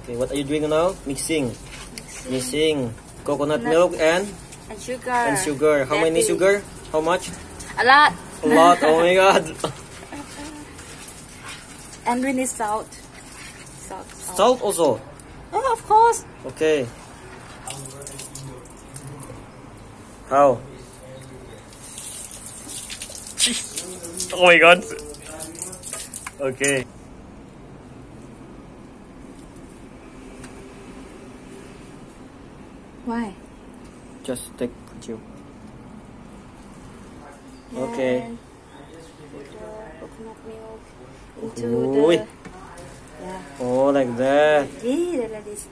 Okay, what are you doing now? Mixing. Mixing coconut milk and sugar. And sugar. How many sugar? How much? A lot. A lot. Oh my god. And we need salt. Salt also. Oh, of course. Okay. How? Oh my god. Okay. Why? Just take you. Okay. And put the coconut milk into Ooh. the... Yeah. Oh, like that. Yeah, like this.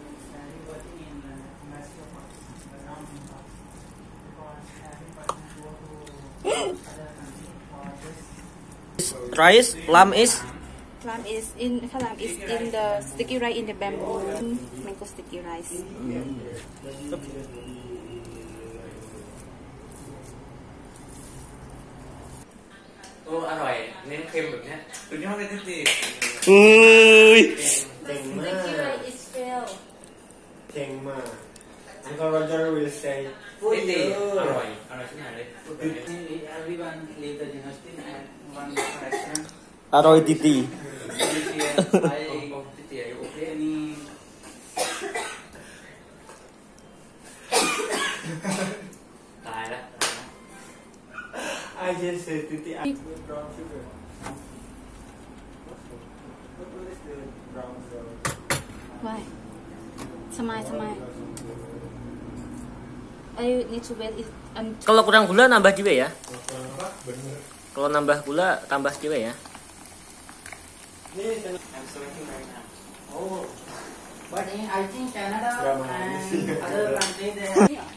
Rice, lamb is Lamb is in the sticky rice in the bamboo. Mango sticky rice. อร่อยเน้นเค็มแบบนี้สุดยอดเลยที่ Sticky rice is fail. เก่งมาก Uncle Roger will say ตีอร่อยที่ไหนเลย Everyone leave the gymnastic and one restaurant. Aroy Titi. I anyตายแล้ว I just said Titi brown sugar. What is the brown sugar? Why? Smile. I need to wait it until... Kalau kurang gula nambah juga ya. Kalau nambah gula tambah juga ya. I'm searching right now. Oh, but I think Canada and other countries they have.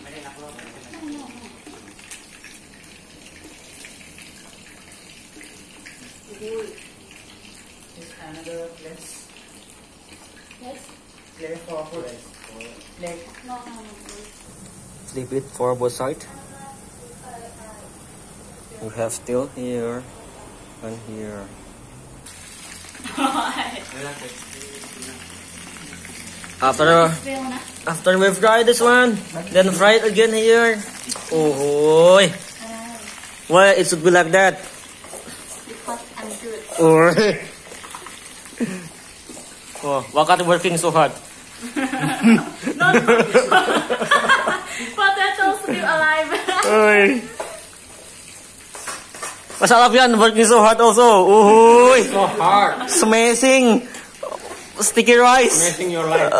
Is another place? Yes? Place for food. Like No. Flip it for both sides. You have still here and here. After we fry this one, then fry it again here. Oh, why it should be like that? Because I'm good. Oh, why are you working so hard? Potatoes still alive. Mas Alfian working so hard also. So hard. Smashing sticky rice. Messing your life.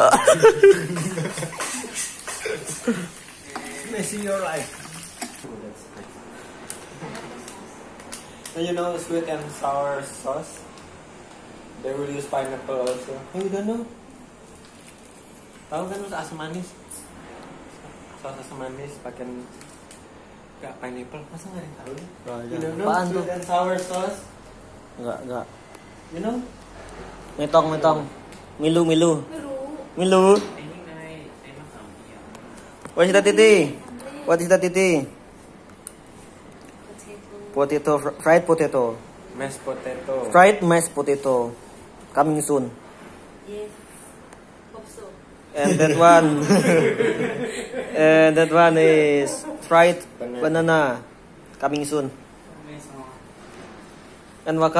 Messing your life. And you know sweet and sour sauce? They will use pineapple also. Oh, you don't know? Tahu kan asam manis? Saus asam manis pakai nggak pineapple, masa nggak ada yang tahu? You You don't know Apaan sweet tuh? and sour sauce? Enggak. You know? Metong. Milu.ไม่รู้ ไอ้นี่ไงไอ้มะขามเปียก What is that, Titi? What is that, Titi? Potato, fried potato. Mashed potato. Fried mashed potato. Coming soon. Yes. Hope so. And that one is fried banana. Coming soon. And what?